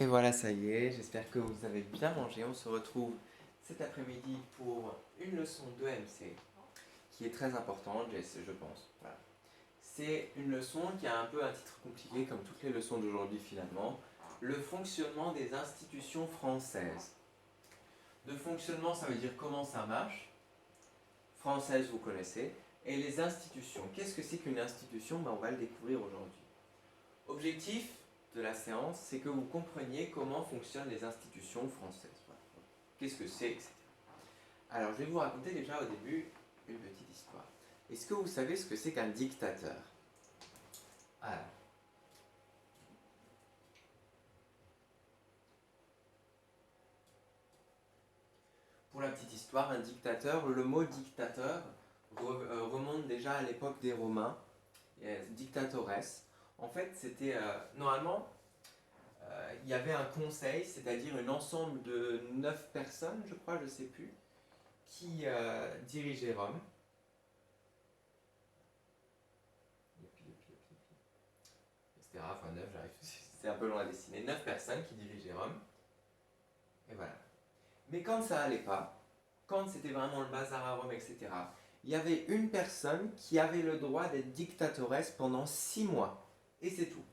Et voilà, ça y est, j'espère que vous avez bien mangé. On se retrouve cet après-midi pour une leçon de MC qui est très importante, je pense. Voilà. C'est une leçon qui a un peu un titre compliqué, comme toutes les leçons d'aujourd'hui finalement. Le fonctionnement des institutions françaises. Le fonctionnement, ça veut dire comment ça marche. Française, vous connaissez. Et les institutions. Qu'est-ce que c'est qu'une institution? On va le découvrir aujourd'hui. Objectif de la séance, c'est que vous compreniez comment fonctionnent les institutions françaises. Voilà. Qu'est-ce que c'est, etc. Alors, je vais vous raconter déjà au début une petite histoire. Est-ce que vous savez ce que c'est qu'un dictateur? Alors, pour la petite histoire, un dictateur, le mot dictateur remonte déjà à l'époque des Romains, dictatores. En fait, c'était normalement, il y avait un conseil, c'est-à-dire un ensemble de 9 personnes, je crois, je ne sais plus, qui dirigeait Rome. Etc. Enfin, 9, j'arrive, c'est un peu long à dessiner. 9 personnes qui dirigeaient Rome. Et voilà. Mais quand ça allait pas, quand c'était vraiment le bazar à Rome, etc., il y avait une personne qui avait le droit d'être dictatoresse pendant 6 mois. Et c'est tout.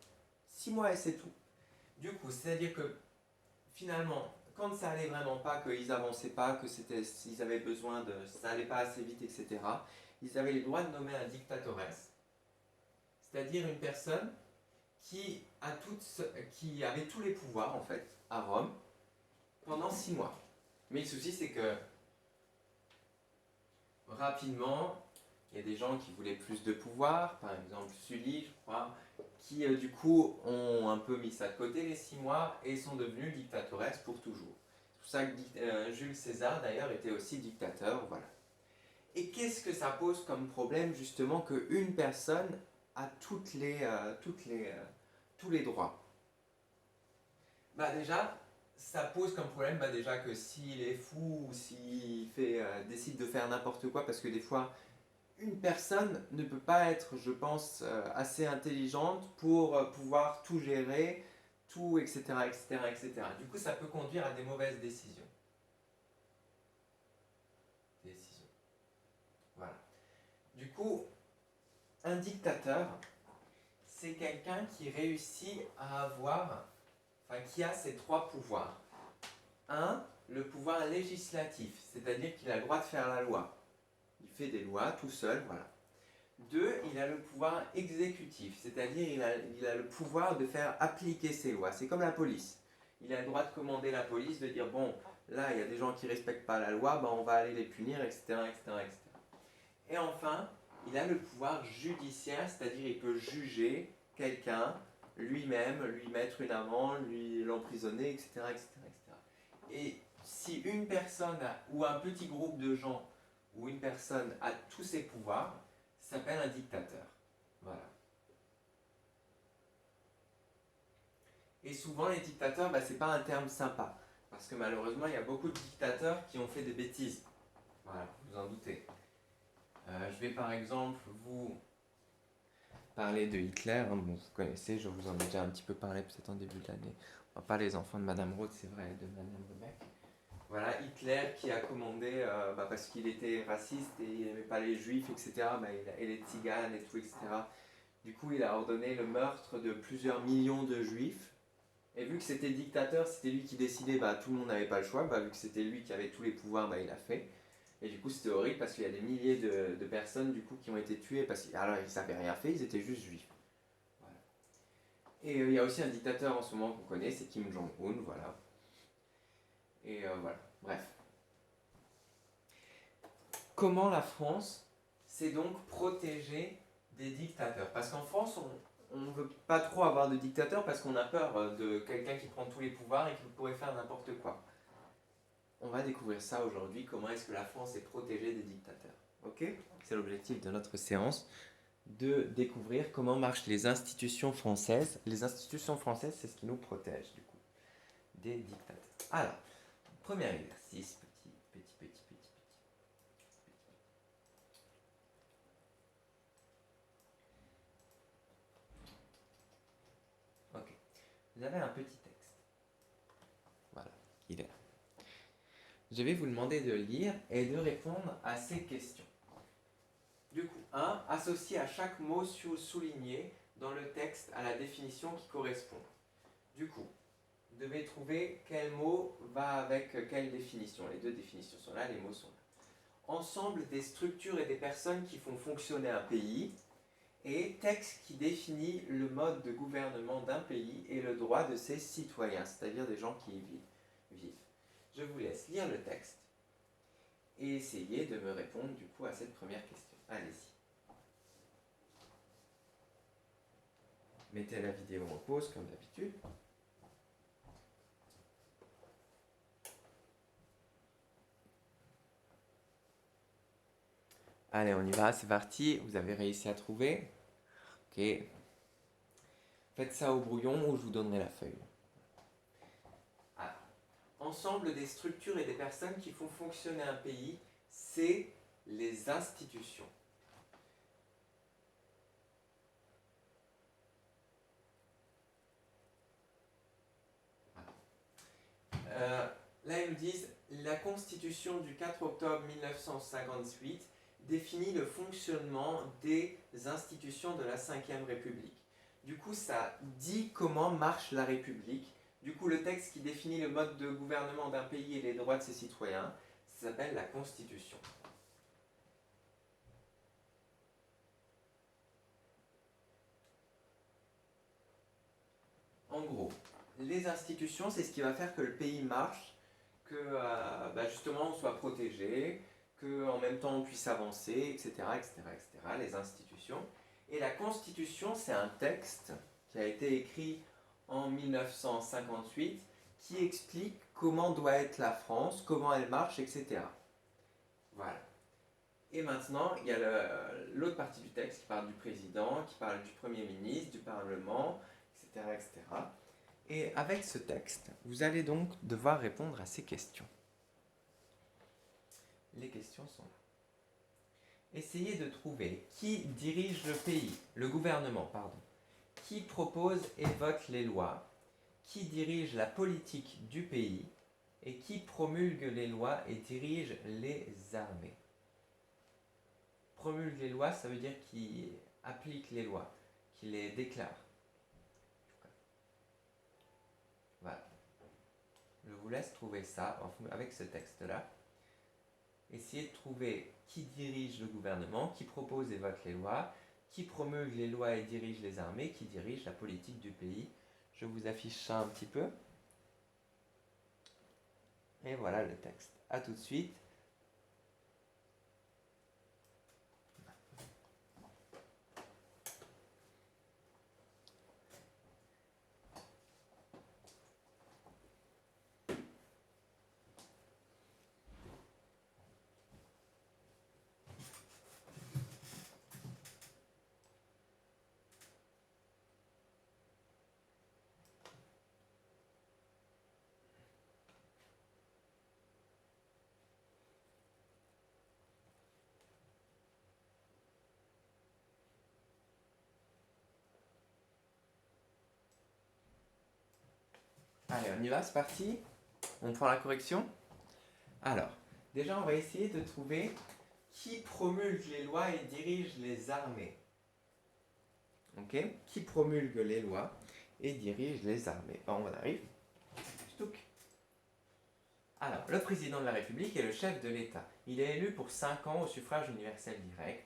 6 mois et c'est tout. Du coup, c'est-à-dire que finalement, quand ça allait vraiment pas, qu'ils avançaient pas, que s'ils avaient besoin de, ça allait pas assez vite, etc., ils avaient le droit de nommer un dictatoresse, c'est-à-dire une personne qui avait tous les pouvoirs en fait à Rome pendant 6 mois. Mais le souci c'est que rapidement, il y a des gens qui voulaient plus de pouvoir, par exemple Sully, je crois, qui du coup ont un peu mis ça de côté les 6 mois et sont devenus dictatoresses pour toujours. C'est pour ça que Jules César d'ailleurs était aussi dictateur, voilà. Et qu'est-ce que ça pose comme problème justement qu'une personne a tous les droits? Bah déjà, ça pose comme problème déjà que s'il est fou ou s'il décide de faire n'importe quoi, parce que des fois, une personne ne peut pas être, je pense, assez intelligente pour pouvoir tout gérer, tout, etc., etc., etc. Du coup, ça peut conduire à des mauvaises décisions. Voilà. Du coup, un dictateur, c'est quelqu'un qui réussit à qui a ces trois pouvoirs. Un, le pouvoir législatif, c'est-à-dire qu'il a le droit de faire la loi. Il fait des lois tout seul, voilà. Deux, il a le pouvoir exécutif, c'est-à-dire il a le pouvoir de faire appliquer ses lois. C'est comme la police. Il a le droit de commander la police, de dire bon, là il y a des gens qui ne respectent pas la loi, on va aller les punir, etc., etc., etc. Et enfin, il a le pouvoir judiciaire, c'est-à-dire il peut juger quelqu'un lui-même, lui mettre une amende, l'emprisonner, etc., etc., etc. Et si une personne ou un petit groupe de gens ou une personne a tous ces pouvoirs, ça s'appelle un dictateur. Voilà. Et souvent, les dictateurs, c'est pas un terme sympa. Parce que malheureusement, il y a beaucoup de dictateurs qui ont fait des bêtises. Voilà, vous en doutez. Je vais par exemple vous parler de Hitler. Vous connaissez, je vous en ai déjà un petit peu parlé peut-être en début de l'année. Pas les enfants de Madame Roth, c'est vrai, de Madame Rebeck. Voilà, Hitler qui a commandé, parce qu'il était raciste et il n'aimait pas les juifs, etc., et les tziganes et tout, etc. Du coup, il a ordonné le meurtre de plusieurs millions de juifs. Et vu que c'était dictateur, c'était lui qui décidait, tout le monde n'avait pas le choix. Vu que c'était lui qui avait tous les pouvoirs, il a fait. Et du coup, c'était horrible parce qu'il y a des milliers de personnes du coup, qui ont été tuées parce qu'ils n'avaient rien fait, ils étaient juste juifs. Voilà. Et il y a aussi un dictateur en ce moment qu'on connaît, c'est Kim Jong-un, voilà. Et voilà, bref. Comment la France s'est donc protégée des dictateurs? Parce qu'en France, on ne veut pas trop avoir de dictateur parce qu'on a peur de quelqu'un qui prend tous les pouvoirs et qui pourrait faire n'importe quoi. On va découvrir ça aujourd'hui, comment est-ce que la France est protégée des dictateurs. Ok? C'est l'objectif de notre séance, de découvrir comment marchent les institutions françaises. Les institutions françaises, c'est ce qui nous protège du coup, des dictateurs. Alors, premier exercice, petit. Ok. Vous avez un petit texte. je vais vous demander de lire et de répondre à ces questions. Du coup, 1. Associer à chaque mot souligné dans le texte à la définition qui correspond. Du coup, vous devez trouver quel mot va avec quelle définition. Les deux définitions sont là, les mots sont là. Ensemble des structures et des personnes qui font fonctionner un pays, et texte qui définit le mode de gouvernement d'un pays et le droit de ses citoyens, c'est-à-dire des gens qui y vivent. Je vous laisse lire le texte et essayer de me répondre du coup à cette première question. Allez-y. Mettez la vidéo en pause comme d'habitude. Allez, on y va, c'est parti. Vous avez réussi à trouver? Ok. Faites ça au brouillon ou je vous donnerai la feuille. Alors, ensemble des structures et des personnes qui font fonctionner un pays, c'est les institutions. Là, ils nous disent la Constitution du 4 octobre 1958 définit le fonctionnement des institutions de la Ve République. Du coup, ça dit comment marche la République. Du coup, le texte qui définit le mode de gouvernement d'un pays et les droits de ses citoyens, ça s'appelle la Constitution. En gros, les institutions, c'est ce qui va faire que le pays marche, que justement on soit protégé, qu'en même temps on puisse avancer, etc., les institutions. Et la Constitution, c'est un texte qui a été écrit en 1958 qui explique comment doit être la France, comment elle marche, etc. Voilà. Et maintenant, il y a l'autre partie du texte qui parle du président, qui parle du Premier ministre, du Parlement, etc., etc. Et avec ce texte, vous allez donc devoir répondre à ces questions. Les questions sont là. Essayez de trouver qui dirige le pays, le gouvernement, pardon, qui propose et vote les lois, qui dirige la politique du pays et qui promulgue les lois et dirige les armées. Promulgue les lois, ça veut dire qu'il applique les lois, qu'il les déclare. Voilà. Je vous laisse trouver ça avec ce texte-là. Essayez de trouver qui dirige le gouvernement, qui propose et vote les lois, qui promulgue les lois et dirige les armées, qui dirige la politique du pays. Je vous affiche ça un petit peu. Et voilà le texte. A tout de suite. Allez, on y va, c'est parti. On prend la correction. Alors, déjà, on va essayer de trouver qui promulgue les lois et dirige les armées. Ok? Qui promulgue les lois et dirige les armées. Bon, on arrive. Stouk. Alors, le président de la République est le chef de l'État. Il est élu pour 5 ans au suffrage universel direct.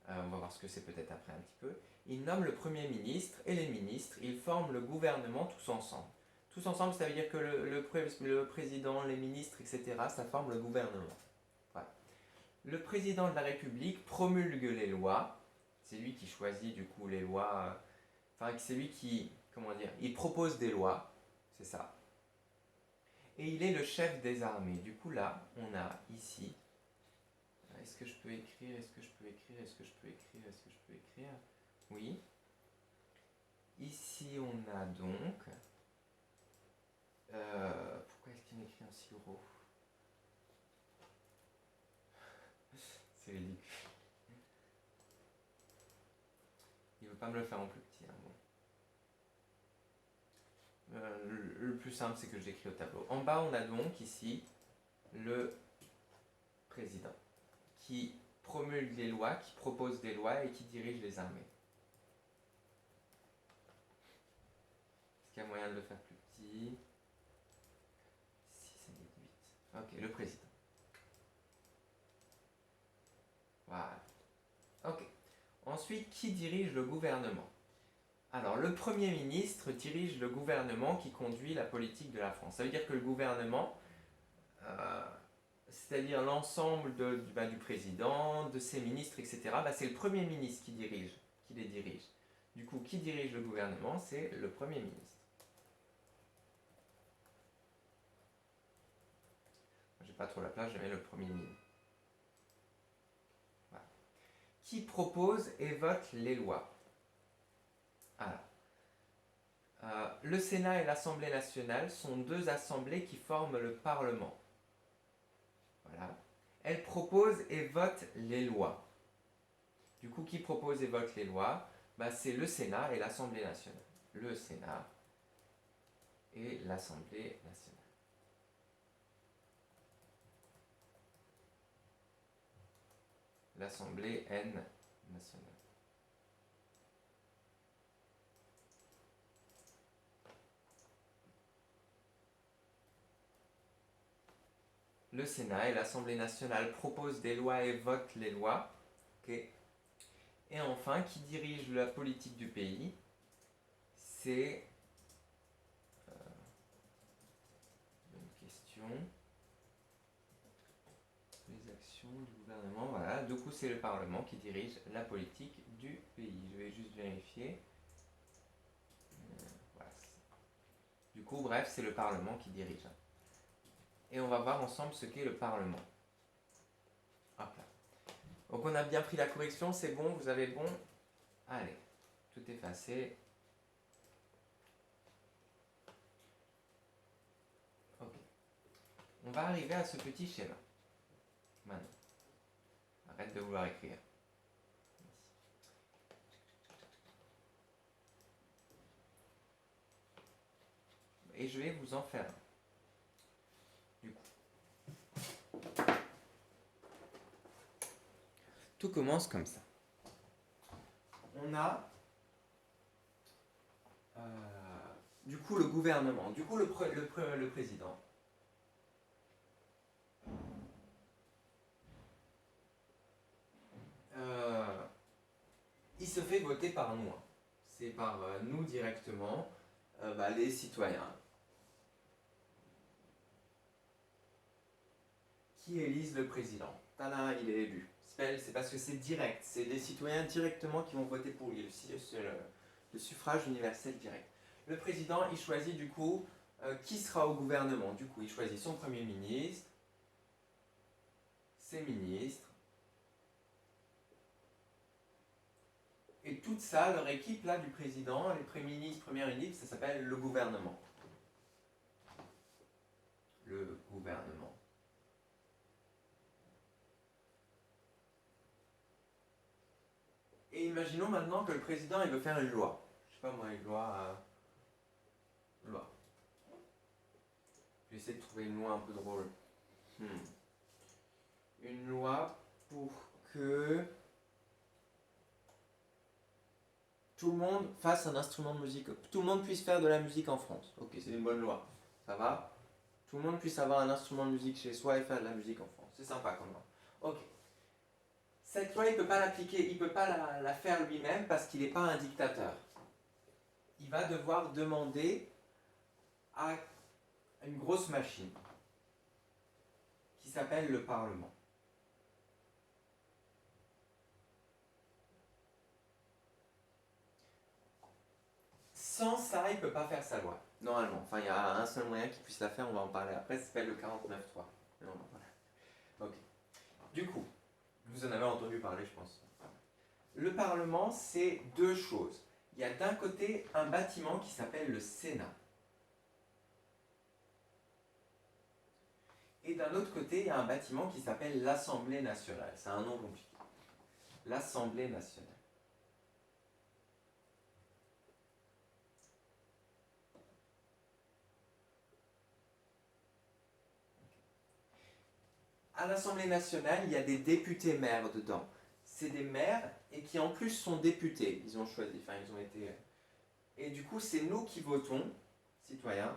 On va voir ce que c'est peut-être après un petit peu. Il nomme le Premier ministre et les ministres. Ils forment le gouvernement tous ensemble. Tous ensemble, ça veut dire que le président, les ministres, etc., ça forme le gouvernement. Voilà. Le président de la République promulgue les lois. C'est lui qui choisit du coup les lois. Enfin, c'est lui qui, comment dire, il propose des lois. C'est ça. Et il est le chef des armées. Du coup, là, on a ici. Est-ce que je peux écrire? Est-ce que je peux écrire? Est-ce que je peux écrire? Est-ce que je peux écrire? Oui. Ici, on a donc. Pourquoi est-ce qu'il m'écrit en si gros? C'est ridicule. Il ne veut pas me le faire en plus petit. Hein, bon. Le plus simple, c'est que je l'écris au tableau. En bas, on a donc ici le président, qui promulgue les lois, qui propose des lois et qui dirige les armées. Est-ce qu'il y a moyen de le faire plus petit? 6 et 8. Ok, le président. Voilà. Ok. Ensuite, qui dirige le gouvernement? Alors, le Premier ministre dirige le gouvernement qui conduit la politique de la France. Ça veut dire que le gouvernement, c'est-à-dire l'ensemble du président, de ses ministres, etc., c'est le Premier ministre qui les dirige. Du coup, qui dirige le gouvernement? C'est le Premier ministre. J'ai pas trop la place, je mets le Premier ministre. Voilà. Qui propose et vote les lois? Alors, le Sénat et l'Assemblée nationale sont deux assemblées qui forment le Parlement. Voilà. Elles proposent et votent les lois. Du coup, qui propose et vote les lois? C'est le Sénat et l'Assemblée nationale. Le Sénat et l'Assemblée nationale. L'Assemblée nationale. Le Sénat et l'Assemblée nationale proposent des lois et votent les lois. Okay. Et enfin, qui dirige la politique du pays? C'est une question. Les actions du gouvernement, voilà. Du coup, c'est le Parlement qui dirige la politique du pays. Je vais juste vérifier. Voilà. Du coup, bref, c'est le Parlement qui dirige. Et on va voir ensemble ce qu'est le Parlement. Hop là. Donc on a bien pris la correction, c'est bon, vous avez bon. Allez, tout effacé. Ok. On va arriver à ce petit schéma. Maintenant. Arrête de vouloir écrire. Et je vais vous en faire un. Du coup. Tout commence comme ça. On a du coup le gouvernement, du coup le président. Il se fait voter par nous. C'est par nous directement, les citoyens, qui élisent le président. Tada, il est élu. C'est parce que c'est direct, c'est les citoyens directement qui vont voter pour lui. C'est le suffrage universel direct. Le président, il choisit du coup qui sera au gouvernement. Du coup, il choisit son premier ministre, ses ministres, et toute ça, leur équipe là du président, les premiers ministres, première ministre, ça s'appelle le gouvernement. Le gouvernement. Et imaginons maintenant que le président il veut faire une loi. Je sais pas moi, une loi. Loi. Je vais essayer de trouver une loi un peu drôle. Une loi pour que tout le monde fasse un instrument de musique. Tout le monde puisse faire de la musique en France. Ok, c'est une bonne loi. Ça va? Tout le monde puisse avoir un instrument de musique chez soi et faire de la musique en France. C'est sympa comme loi. Ok. Cette loi, il ne peut pas l'appliquer, il ne peut pas la faire lui-même parce qu'il n'est pas un dictateur. Il va devoir demander à une grosse machine qui s'appelle le Parlement. Sans ça, il ne peut pas faire sa loi, normalement. Enfin, il y a un seul moyen qu'il puisse la faire, on va en parler après, ça s'appelle le 49.3. Ok. Du coup, vous en avez entendu parler, je pense. Le Parlement, c'est deux choses. Il y a d'un côté un bâtiment qui s'appelle le Sénat. Et d'un autre côté, il y a un bâtiment qui s'appelle l'Assemblée nationale. C'est un nom compliqué. L'Assemblée nationale. À l'Assemblée nationale, il y a des députés maires dedans. C'est des maires et qui en plus sont députés. Ils ont choisi, enfin ils ont été... Et du coup, c'est nous qui votons, citoyens.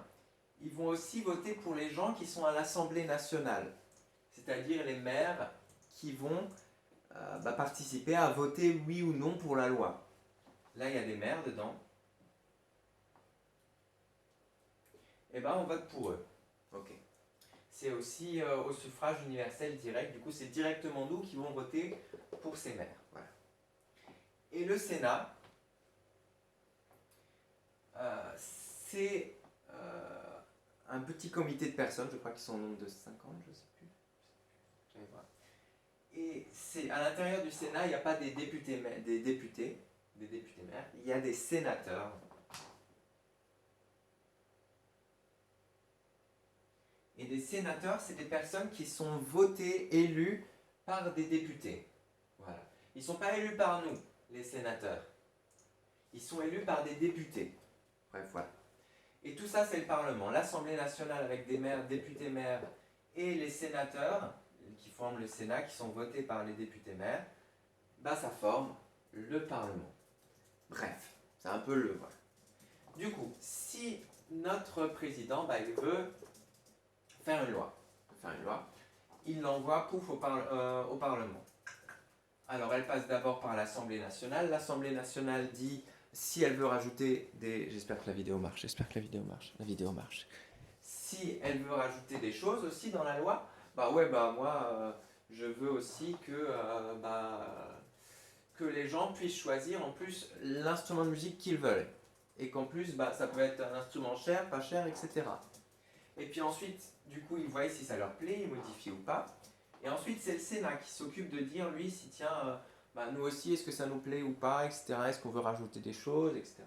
Ils vont aussi voter pour les gens qui sont à l'Assemblée nationale. C'est-à-dire les maires qui vont participer à voter oui ou non pour la loi. Là, il y a des maires dedans. Et ben, on vote pour eux. Ok. C'est aussi au suffrage universel direct. Du coup, c'est directement nous qui vont voter pour ces maires. Voilà. Et le Sénat, c'est un petit comité de personnes, je crois qu'ils sont au nombre de 50, je ne sais plus. Je vais voir. Et à l'intérieur du Sénat, il n'y a pas des députés maires, il y a des sénateurs. Et des sénateurs, c'est des personnes qui sont votées, élues par des députés. Voilà. Ils ne sont pas élus par nous, les sénateurs. Ils sont élus par des députés. Bref, voilà. Et tout ça, c'est le Parlement. L'Assemblée nationale avec des maires, députés maires et les sénateurs qui forment le Sénat, qui sont votés par les députés maires, bah, ça forme le Parlement. Bref, c'est un peu le... Voilà. Du coup, si notre président, bah, il veut faire une loi, il l'envoie pouf au Parlement. Alors elle passe d'abord par l'Assemblée nationale. L'Assemblée nationale dit si elle veut rajouter des... J'espère que la vidéo marche, Si elle veut rajouter des choses aussi dans la loi, bah ouais, bah moi, je veux aussi que les gens puissent choisir en plus l'instrument de musique qu'ils veulent. Et qu'en plus, bah, ça peut être un instrument cher, pas cher, etc. Et puis ensuite, du coup, ils voient si ça leur plaît, ils modifient ou pas. Et ensuite, c'est le Sénat qui s'occupe de dire, lui, si tiens, bah, nous aussi, est-ce que ça nous plaît ou pas, etc. Est-ce qu'on veut rajouter des choses, etc.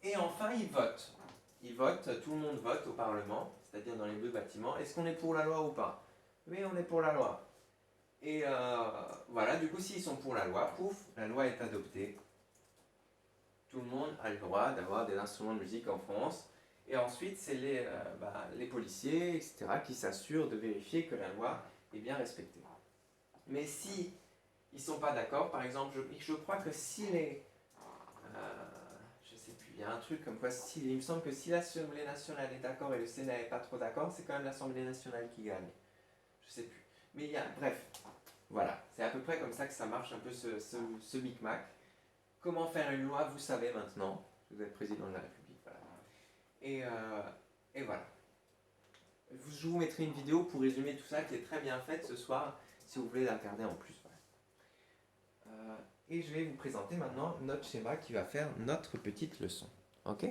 Et enfin, ils votent. Ils votent, tout le monde vote au Parlement, c'est-à-dire dans les deux bâtiments. Est-ce qu'on est pour la loi ou pas? Oui, on est pour la loi. Et voilà, du coup, s'ils sont pour la loi, pouf, la loi est adoptée. Tout le monde a le droit d'avoir des instruments de musique en France. Et ensuite, c'est les policiers, etc., qui s'assurent de vérifier que la loi est bien respectée. Mais si ils ne sont pas d'accord, par exemple, je crois que si les... je sais plus, il y a un truc comme quoi, il me semble que si l'Assemblée nationale est d'accord et le Sénat n'est pas trop d'accord, c'est quand même l'Assemblée nationale qui gagne. Je sais plus. Mais il y a... Bref, voilà. C'est à peu près comme ça que ça marche un peu ce micmac. Comment faire une loi, vous savez maintenant. Vous êtes président de la République, voilà. Et voilà. Je vous mettrai une vidéo pour résumer tout ça qui est très bien faite ce soir, si vous voulez la regarder en plus. Voilà. Et je vais vous présenter maintenant notre schéma qui va faire notre petite leçon. Ok?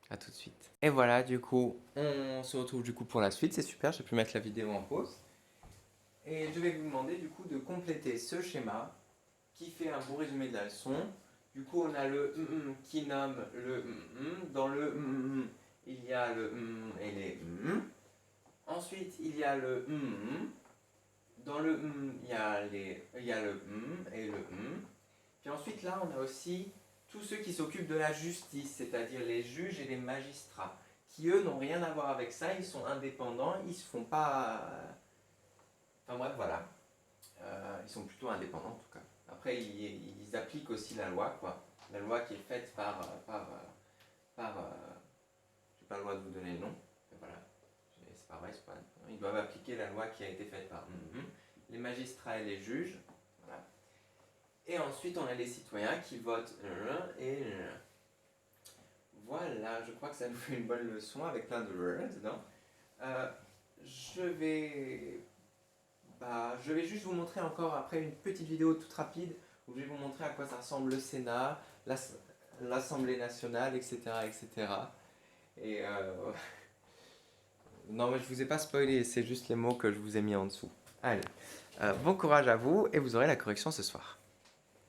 À tout de suite. Et voilà, du coup, on se retrouve du coup pour la suite. C'est super, j'ai pu mettre la vidéo en pause. Et je vais vous demander du coup de compléter ce schéma qui fait un beau résumé de la leçon. Du coup, on a le qui nomme le Dans le il y a le et les Ensuite, il y a le Dans le il y a le et le Puis ensuite, là, on a aussi tous ceux qui s'occupent de la justice, c'est-à-dire les juges et les magistrats, qui eux n'ont rien à voir avec ça, ils sont indépendants, ils se font pas... Enfin bref, voilà. Ils sont plutôt indépendants en tout cas. Après, ils appliquent aussi la loi, quoi. La loi qui est faite par j'ai pas le droit de vous donner le nom, mais voilà. C'est pas vrai, c'est pas... Ils doivent appliquer la loi qui a été faite par les magistrats et les juges. Voilà. Et ensuite, on a les citoyens qui votent et voilà, je crois que ça nous fait une bonne leçon avec plein de dedans. Je vais juste vous montrer encore après une petite vidéo toute rapide où je vais vous montrer à quoi ça ressemble le Sénat, l'Assemblée nationale, etc. etc. Et non, mais je vous ai pas spoilé, c'est juste les mots que je vous ai mis en dessous. Allez, bon courage à vous et vous aurez la correction ce soir.